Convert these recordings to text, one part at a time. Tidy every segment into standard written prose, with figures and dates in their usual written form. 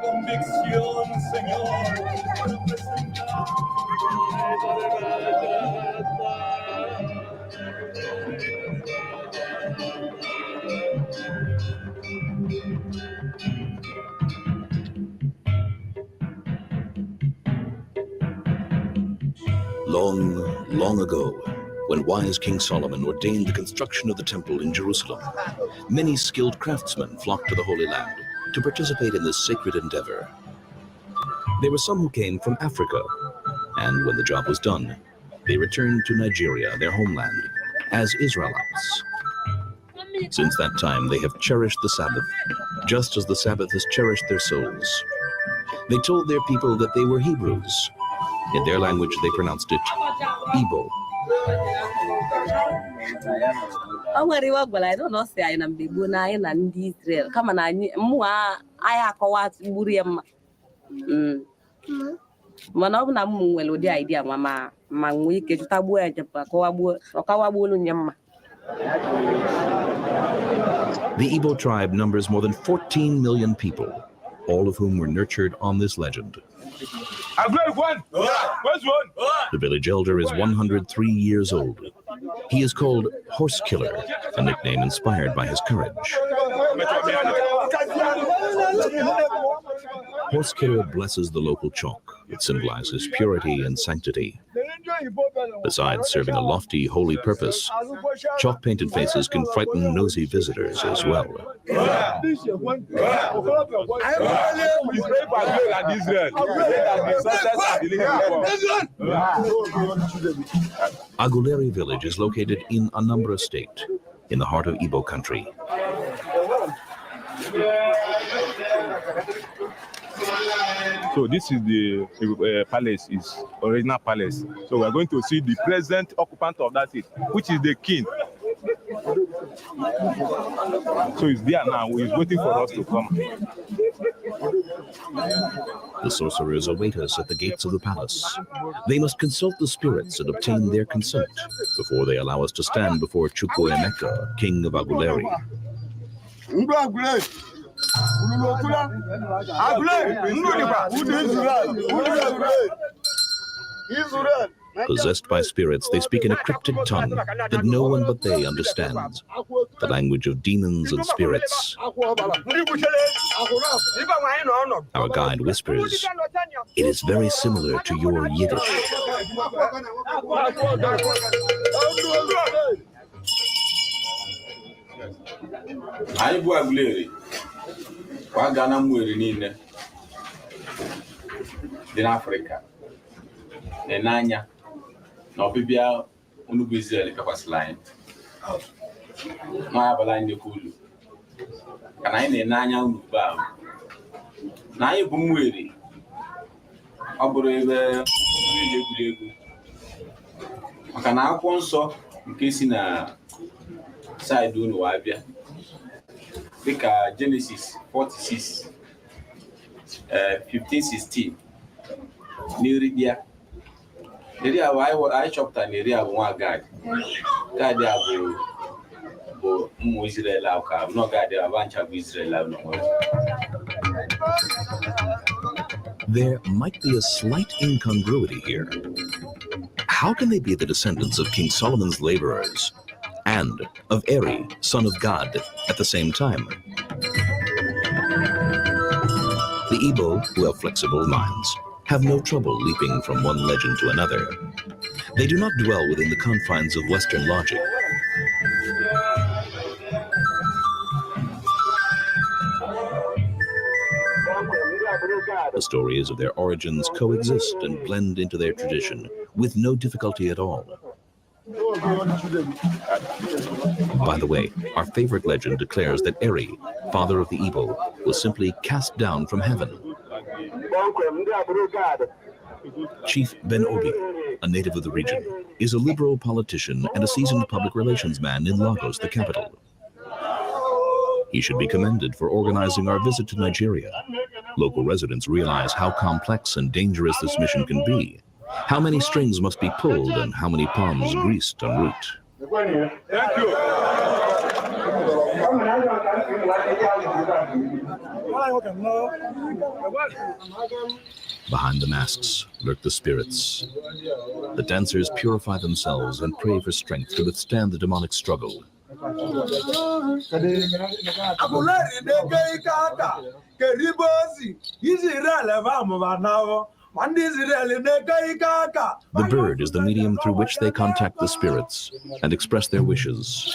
convicción, Señor. Long, long ago, when wise King Solomon ordained the construction of the temple in Jerusalem, many skilled craftsmen flocked to the Holy Land to participate in this sacred endeavor. There were some who came from Africa, and when the job was done, they returned to Nigeria, their homeland, as Israelites. Since that time, they have cherished the Sabbath, just as the Sabbath has cherished their souls. They told their people that they were Hebrews. In their language, they pronounced it Igbo. The Igbo tribe numbers more than 14 million people, all of whom were nurtured on this legend. The village elder is 103 years old. He is called Horse Killer, a nickname inspired by his courage. Horse Killer blesses the local chalk. It symbolizes purity and sanctity. Besides serving a lofty, holy purpose, chalk-painted faces can frighten nosy visitors as well. Aguleri village is located in Anambra State, in the heart of Igbo country. So this is the palace, is original palace. So we are going to see the present occupant of that seat, which is the king. So he's there now, he's waiting for us to come. The sorcerers await us at the gates of the palace. They must consult the spirits and obtain their consent before they allow us to stand before Chukwuemeka, king of Aguleri. Possessed by spirits, they speak in a cryptic tongue that no one but they understands, the language of demons and spirits. Our guide whispers, "It is very similar to your Yiddish." In Africa, Nenanya, no Bibia, Unubu Israel, Capas line. No, I have a line the Kulu. Can I Nenanya Unuba? Naya Bumwiri. Abureve, can I also in case in a side doing Wabia? Because Genesis 46, 15-16. Niria. Niria, I chopped an area of one guy. God, Israel, no God, a bunch of Israel. There might be a slight incongruity here. How can they be the descendants of King Solomon's laborers and of Eri, son of God, at the same time? The Igbo, who have flexible minds, have no trouble leaping from one legend to another. They do not dwell within the confines of Western logic. The stories of their origins coexist and blend into their tradition with no difficulty at all. By the way, our favorite legend declares that Eri, father of the Igbo, was simply cast down from heaven. Chief Ben Obi, a native of the region, is a liberal politician and a seasoned public relations man in Lagos, the capital. He should be commended for organizing our visit to Nigeria. Local residents realize how complex and dangerous this mission can be, how many strings must be pulled, and how many palms greased en route. Thank you. Behind the masks lurk the spirits. The dancers purify themselves and pray for strength to withstand the demonic struggle. The bird is the medium through which they contact the spirits and express their wishes.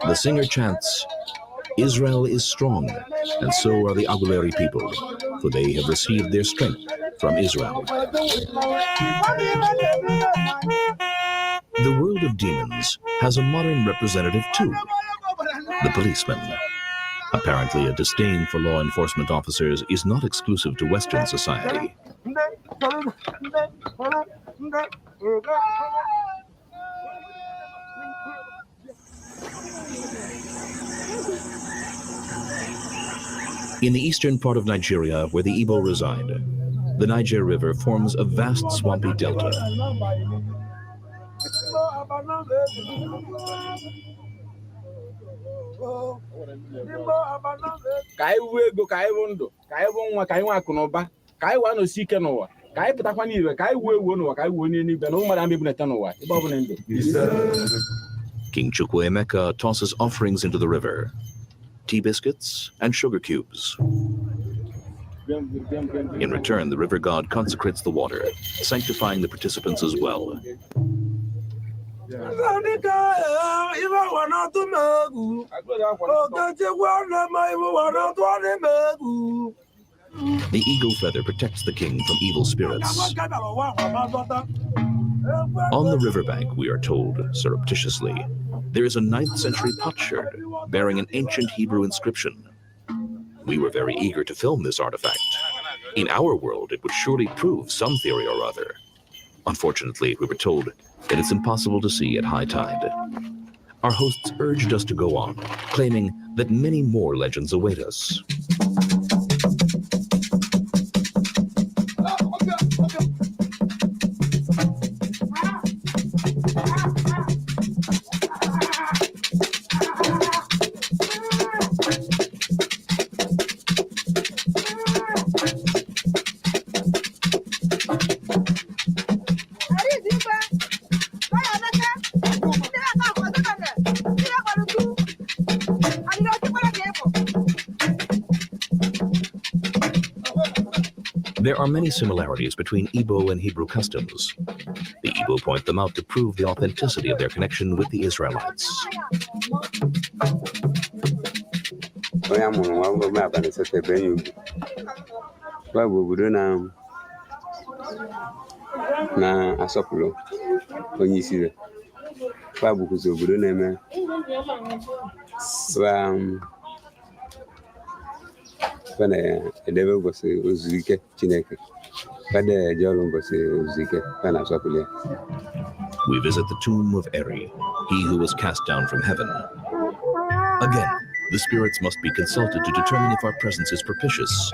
The singer chants, "Israel is strong, and so are the Aguleri people, for they have received their strength from Israel." The world of demons has a modern representative too, the policeman. Apparently, a disdain for law enforcement officers is not exclusive to Western society. In the eastern part of Nigeria, where the Igbo reside, the Niger River forms a vast swampy delta. King Chukwuemeka tosses offerings into the river, tea biscuits and sugar cubes. In return, the river god consecrates the water, sanctifying the participants as well. The eagle feather protects the king from evil spirits. On the riverbank, we are told, surreptitiously, there is a 9th century potsherd bearing an ancient Hebrew inscription. We were very eager to film this artifact. In our world, it would surely prove some theory or other. Unfortunately, we were told that it's impossible to see at high tide. Our hosts urged us to go on, claiming that many more legends await us. There are many similarities between Igbo and Hebrew customs. The Igbo point them out to prove the authenticity of their connection with the Israelites. We visit the tomb of Eri, he who was cast down from heaven. Again, the spirits must be consulted to determine if our presence is propitious.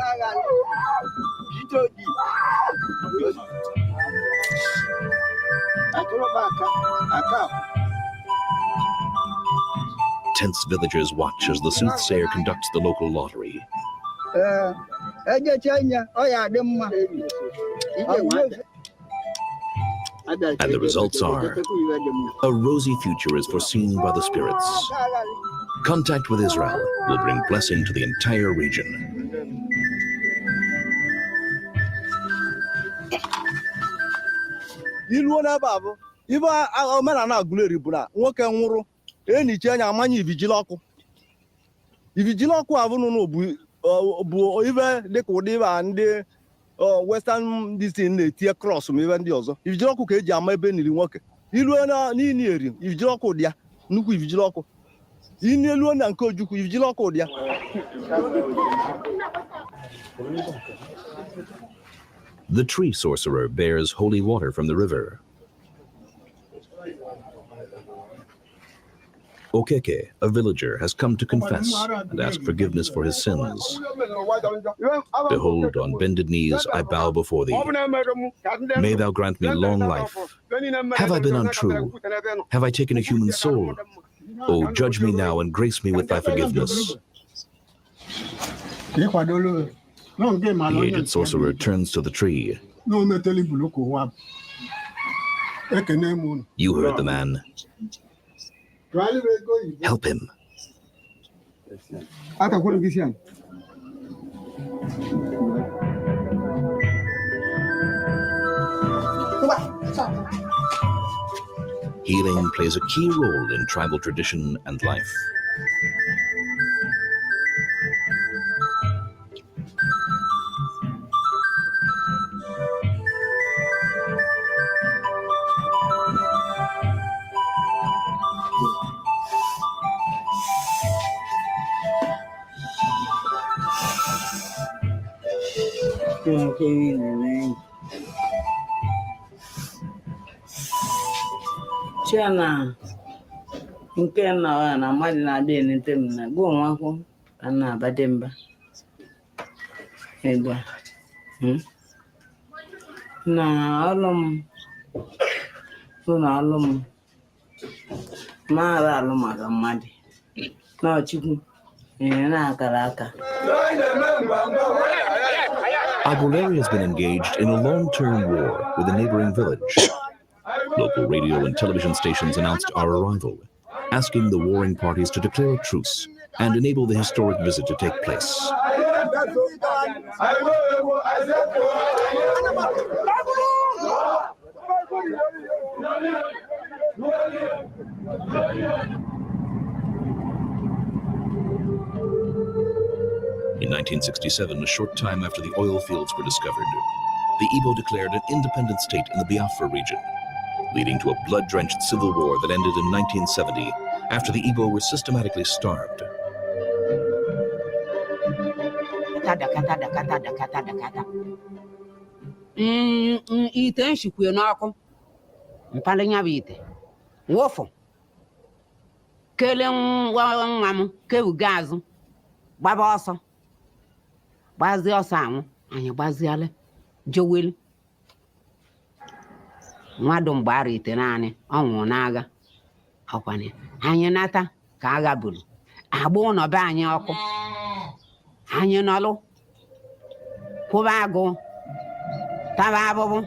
Tense villagers watch as the soothsayer conducts the local lottery. And the results are, a rosy future is foreseen by the spirits. Contact with Israel will bring blessing to the entire region. Western this in the tear cross even the other. If you look at Jama Benny Walker, you learn near him. If you look at ya, look if you look. You learn and code you if you look at ya. The tree sorcerer bears holy water from the river. Okeke, a villager, has come to confess and ask forgiveness for his sins. Behold, on bended knees I bow before thee. May thou grant me long life. Have I been untrue? Have I taken a human soul? Oh, judge me now and grace me with thy forgiveness. The aged sorcerer turns to the tree. You heard the man. Help him. Healing plays a key role in tribal tradition and life. Chana nke na mmadụ na-abịa enete m na gụọ nwakwụ ka na-abade mba ego na ọlụ m mara alụ maka mmadụ na ọchịkwu na akara aka. Aguilera has been engaged in a long-term war with a neighboring village. Local radio and television stations announced our arrival, asking the warring parties to declare a truce and enable the historic visit to take place. In 1967, a short time after the oil fields were discovered, the Igbo declared an independent state in the Biafra region, leading to a blood-drenched civil war that ended in 1970 after the Igbo were systematically starved. Ite nshikwe n'ọkụ mpalanya bụ ite wofu kele nwa m kebuga azụ gbaba ọsọ gbazie ọsọ anwụ anyị gbaziale jowelu mmadụ mgbe ara ite naanị ọ nwụrụ n'agha ọkwanye anyị nata ka agha buru agba ụlọ be anyị ọkụ anyị nọlụ kwụba agụ taba abụbụ.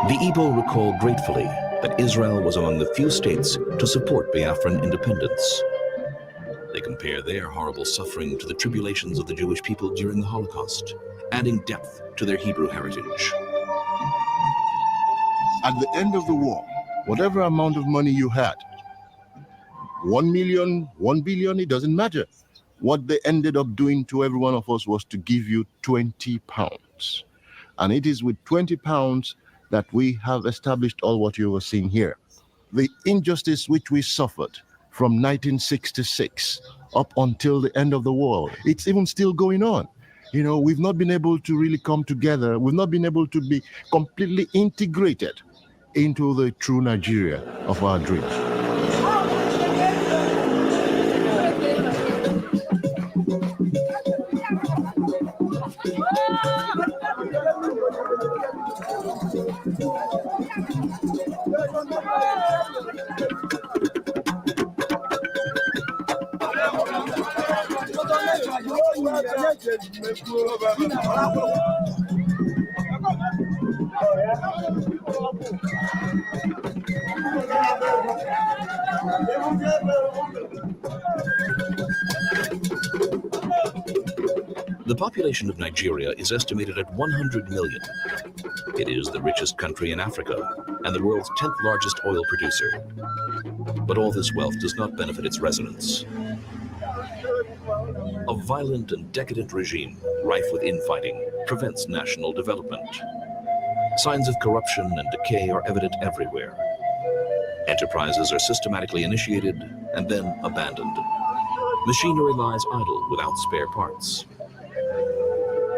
The Igbo recall gratefully that Israel was among the few states to support Biafran independence. They compare their horrible suffering to the tribulations of the Jewish people during the Holocaust, adding depth to their Hebrew heritage. At the end of the war, whatever amount of money you had, 1 million, 1 billion, it doesn't matter. What they ended up doing to every one of us was to give you 20 pounds. And it is with 20 pounds that we have established all what you were seeing here. The injustice which we suffered from 1966 up until the end of the war, it's even still going on. You know, we've not been able to really come together. We've not been able to be completely integrated into the true Nigeria of our dreams. The population of Nigeria is estimated at 100 million. It is the richest country in Africa and the world's 10th largest oil producer. But all this wealth does not benefit its residents. A violent and decadent regime, rife with infighting, prevents national development. Signs of corruption and decay are evident everywhere. Enterprises are systematically initiated and then abandoned. Machinery lies idle without spare parts.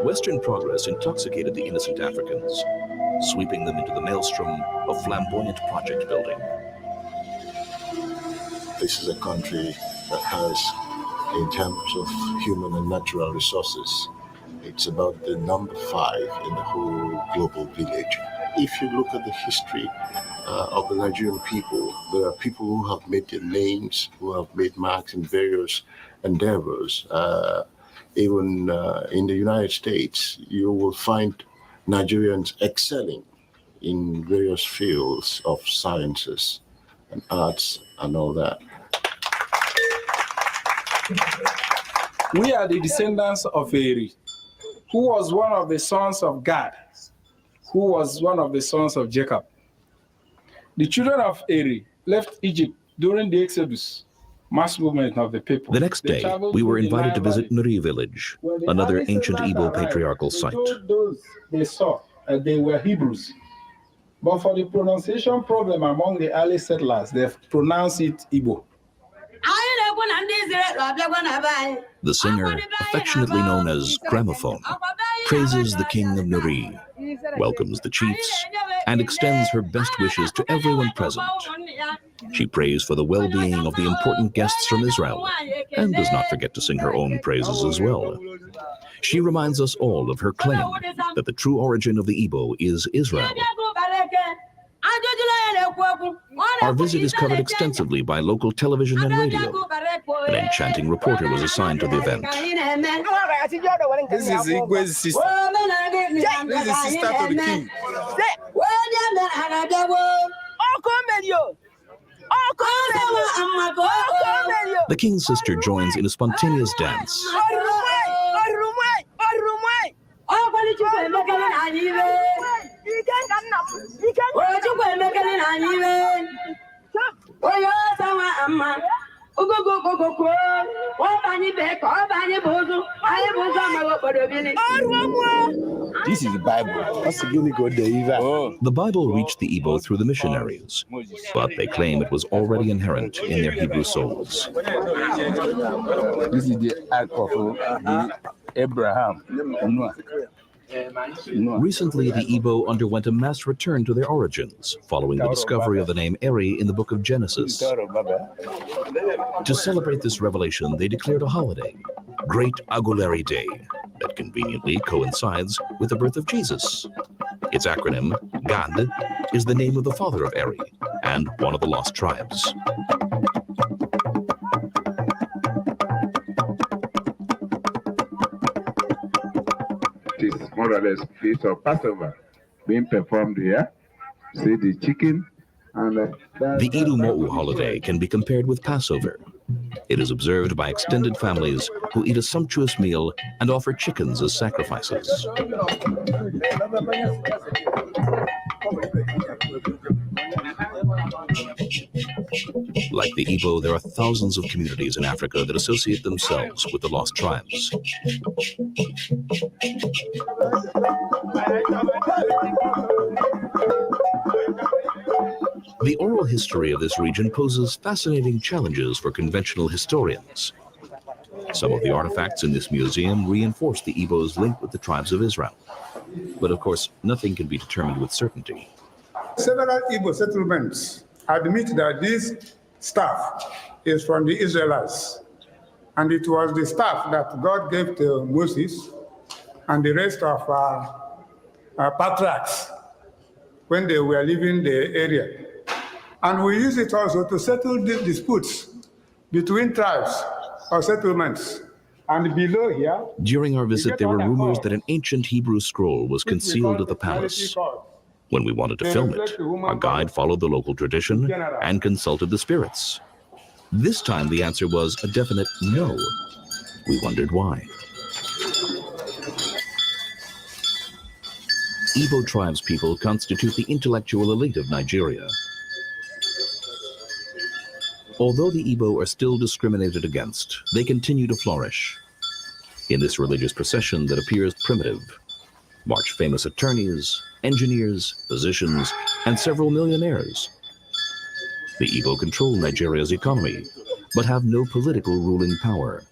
Western progress intoxicated the innocent Africans, sweeping them into the maelstrom of flamboyant project building. this is a country that has, in terms of human and natural resources, it's about the number 5 in the whole global village. If you look at the history of the Nigerian people, there are people who have made their names, who have made marks in various endeavors. Even in the United States, you will find Nigerians excelling in various fields of sciences and arts and all that. We are the descendants of Eri, who was one of the sons of Gad, who was one of the sons of Jacob. The children of Eri left Egypt during the Exodus, mass movement of the people. The next day, we were invited to visit Nri village, another ancient Igbo patriarchal site. Those they saw, they were Hebrews. But for the pronunciation problem among the early settlers, they pronounced it Igbo. The singer, affectionately known as Gramophone, praises the king of Nri, welcomes the chiefs, and extends her best wishes to everyone present. She prays for the well-being of the important guests from Israel, and does not forget to sing her own praises as well. She reminds us all of her claim that the true origin of the Igbo is Israel. Our visit is covered extensively by local television and radio. An enchanting reporter was assigned to the event. This is Igwe's sister. This is sister to the king. The king's sister joins in a spontaneous dance. This is the Bible. That's really good. The Bible reached the Igbo through the missionaries, but they claim it was already inherent in their Hebrew souls. This is the ark of Abraham. Recently, the Igbo underwent a mass return to their origins, following the discovery of the name Eri in the book of Genesis. To celebrate this revelation, they declared a holiday, Great Aguleri Day, that conveniently coincides with the birth of Jesus. Its acronym, Gad, is the name of the father of Eri and one of the lost tribes. It is more or less feast of Passover being performed here. See the chicken and the Idumo'u holiday can be compared with Passover. It is observed by extended families who eat a sumptuous meal and offer chickens as sacrifices. Like the Igbo, there are thousands of communities in Africa that associate themselves with the lost tribes. The oral history of this region poses fascinating challenges for conventional historians. Some of the artifacts in this museum reinforce the Igbo's link with the tribes of Israel. But of course, nothing can be determined with certainty. Several Igbo settlements admit that this staff is from the Israelites, and it was the staff that God gave to Moses and the rest of patriarchs when they were leaving the area. And we use it also to settle the disputes between tribes or settlements. And below here, during our visit, there were rumors that an ancient Hebrew scroll was concealed at the palace. When we wanted to film it, our guide followed the local tradition and consulted the spirits. This time the answer was a definite no. We wondered why. Igbo tribespeople constitute the intellectual elite of Nigeria. Although the Igbo are still discriminated against, they continue to flourish. In this religious procession that appears primitive, march famous attorneys, engineers, physicians, and several millionaires. The Igbo control Nigeria's economy, but have no political ruling power.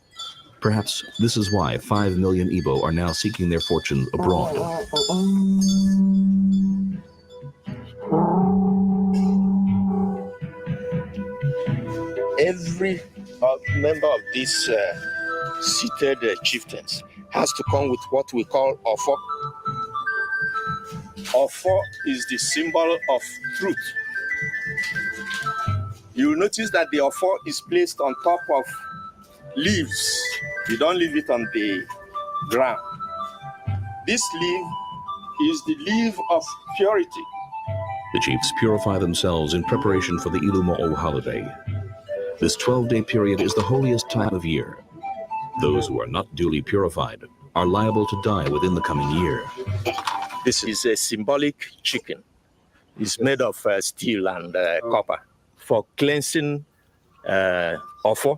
Perhaps this is why 5 million Igbo are now seeking their fortune abroad. Every every member of these seated chieftains has to come with what we call ofo. Ofo is the symbol of truth. You will notice that the ofo is placed on top of leaves. You don't leave it on the ground. This leaf is the leaf of purity. The chiefs purify themselves in preparation for the Ilumo'o holiday. This 12-day period is the holiest time of year. Those who are not duly purified are liable to die within the coming year. This is a symbolic chicken. It's made of steel and copper for cleansing offer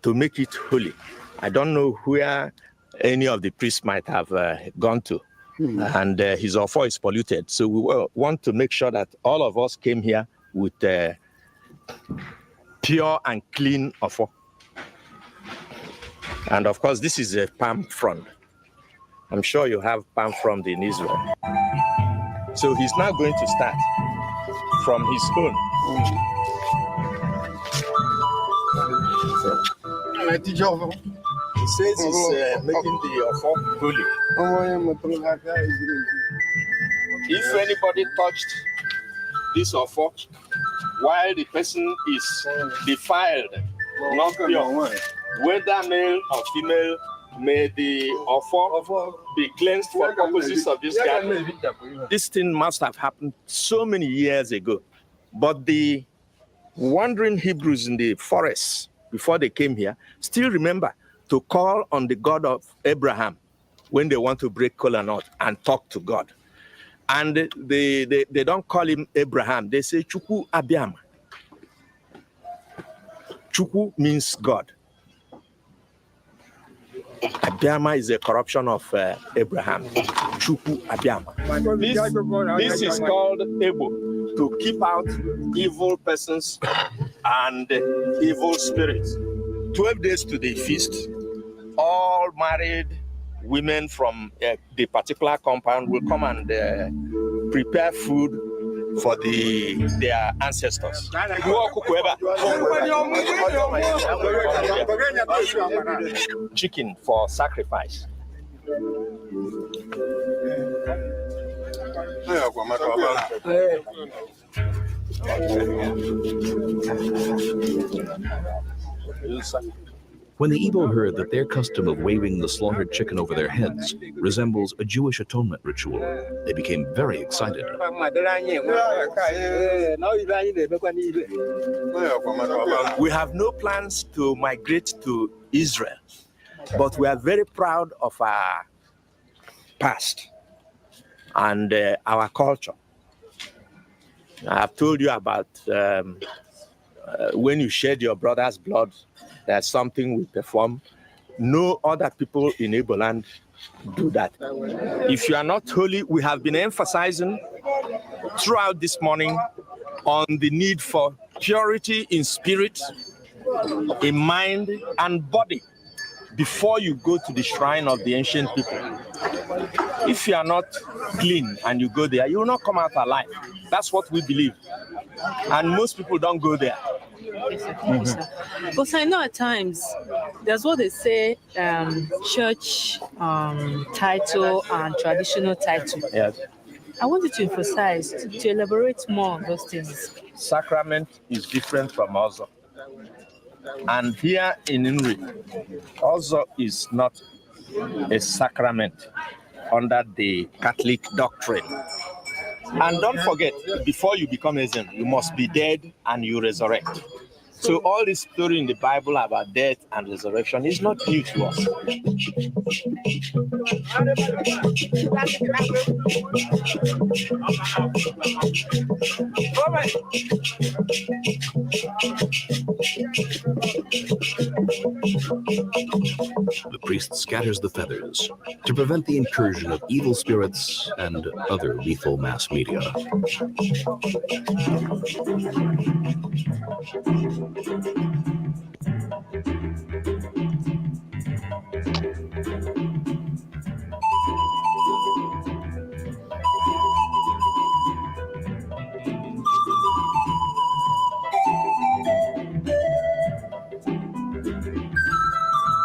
to make it holy. I don't know where any of the priests might have gone to, and his offer is polluted. So we want to make sure that all of us came here with pure and clean offer. And of course, this is a palm frond. I'm sure you have palm frond in Israel. So he's now going to start from his own. He says he's making the offer holy. If anybody touched this offer while the person is defiled, not pure, whether male or female, may the offer be cleansed for purposes of this garden. This thing must have happened so many years ago. But the wandering Hebrews in the forests before they came here still remember to call on the God of Abraham when they want to break kola nut and talk to God. And they don't call him Abraham. They say Chukwu Abiama. Chukwu means God. Abiama is a corruption of Abraham. Chukwu Abiama. This is called Ebo, to keep out evil persons and evil spirits. 12 days to the feast. All married women from the particular compound will come and prepare food for their ancestors. Chicken for sacrifice. When the Igbo heard that their custom of waving the slaughtered chicken over their heads resembles a Jewish atonement ritual, they became very excited. We have no plans to migrate to Israel, but we are very proud of our past and our culture. I have told you about when you shed your brother's blood, there's something we perform. No other people in Igbo land do that. If you are not holy, we have been emphasizing throughout this morning on the need for purity in spirit, in mind, and body before you go to the shrine of the ancient people. If you are not clean and you go there, you will not come out alive. That's what we believe. And most people don't go there. But I know at times there's what they say, church title and traditional title. Yes. I wanted to emphasize, to elaborate more on those things. Sacrament is different from Ozo. And here in Nri, Ozo is not a sacrament under the Catholic doctrine. And don't forget, before you become a Zen, you must be dead and you resurrect. So all this story in the Bible about death and resurrection is not new to us. The priest scatters the feathers to prevent the incursion of evil spirits and other lethal mass media.